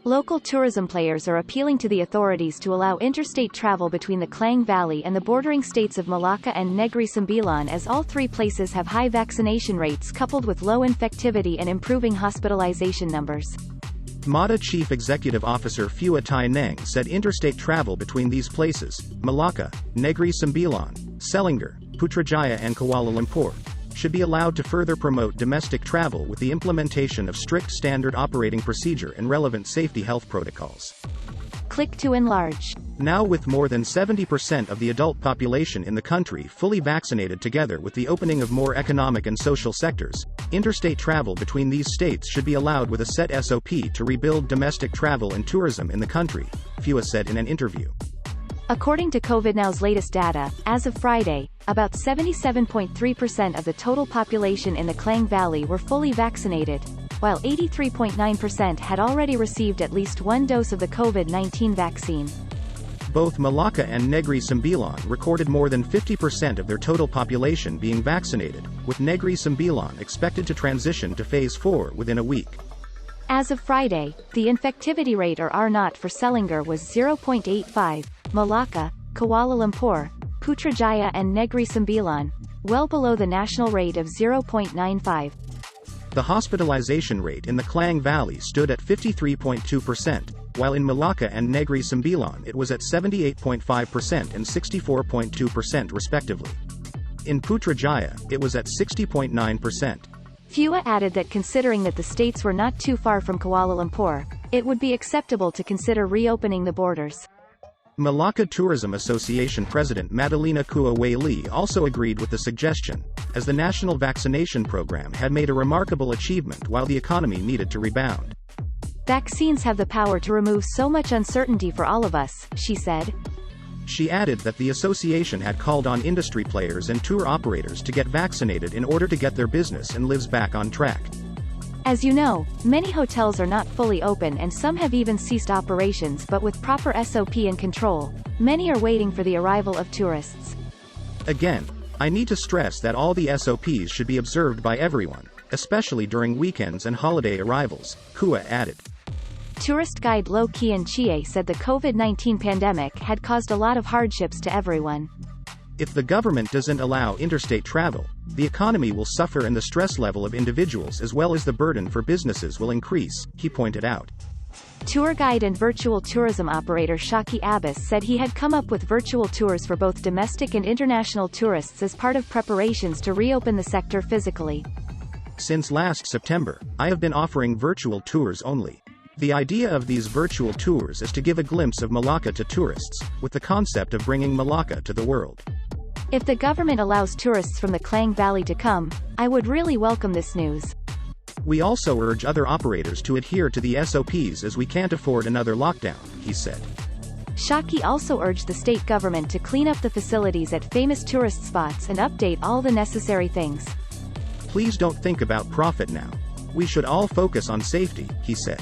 Local tourism players are appealing to the authorities to allow interstate travel between the Klang Valley and the bordering states of Melaka and Negri Sembilan, as all three places have high vaccination rates coupled with low infectivity and improving hospitalisation numbers. MADA Chief Executive Officer Phua Tai Neng said interstate travel between these places, Melaka, Negri Sembilan, Selangor, Putrajaya and Kuala Lumpur, should be allowed to further promote domestic travel with the implementation of strict standard operating procedure and relevant safety health protocols. Click to enlarge. Now, with more than 70% of the adult population in the country fully vaccinated, together with the opening of more economic and social sectors, interstate travel between these states should be allowed with a set SOP to rebuild domestic travel and tourism in the country, Phua said in an interview. According to COVIDnow's latest data, as of Friday, about 77.3% of the total population in the Klang Valley were fully vaccinated, while 83.9% had already received at least one dose of the COVID-19 vaccine. Both Melaka and Negri Sembilan recorded more than 50% of their total population being vaccinated, with Negri Sembilan expected to transition to Phase 4 within a week. As of Friday, the infectivity rate or R0 for Selangor was 0.85, Melaka, Kuala Lumpur, Putrajaya and Negri Sembilan, well below the national rate of 0.95. The hospitalisation rate in the Klang Valley stood at 53.2%, while in Melaka and Negri Sembilan it was at 78.5% and 64.2% respectively. In Putrajaya, it was at 60.9%. Phua added that considering that the states were not too far from Kuala Lumpur, it would be acceptable to consider reopening the borders. Melaka Tourism Association President Madalena Kua Wei Lee also agreed with the suggestion, as the national vaccination program had made a remarkable achievement while the economy needed to rebound. Vaccines have the power to remove so much uncertainty for all of us, she said. She added that the association had called on industry players and tour operators to get vaccinated in order to get their business and lives back on track. As you know, many hotels are not fully open and some have even ceased operations, but with proper SOP and control, many are waiting for the arrival of tourists. Again, I need to stress that all the SOPs should be observed by everyone, especially during weekends and holiday arrivals, Kua added. Tourist guide Lo Kian Chie said the COVID-19 pandemic had caused a lot of hardships to everyone. If the government doesn't allow interstate travel, the economy will suffer and the stress level of individuals as well as the burden for businesses will increase, he pointed out. Tour guide and virtual tourism operator Shaki Abbas said he had come up with virtual tours for both domestic and international tourists as part of preparations to reopen the sector physically. Since last September, I have been offering virtual tours only. The idea of these virtual tours is to give a glimpse of Melaka to tourists, with the concept of bringing Melaka to the world. If the government allows tourists from the Klang Valley to come, I would really welcome this news. We also urge other operators to adhere to the SOPs as we can't afford another lockdown, he said. Shaki also urged the state government to clean up the facilities at famous tourist spots and update all the necessary things. Please don't think about profit now. We should all focus on safety, he said.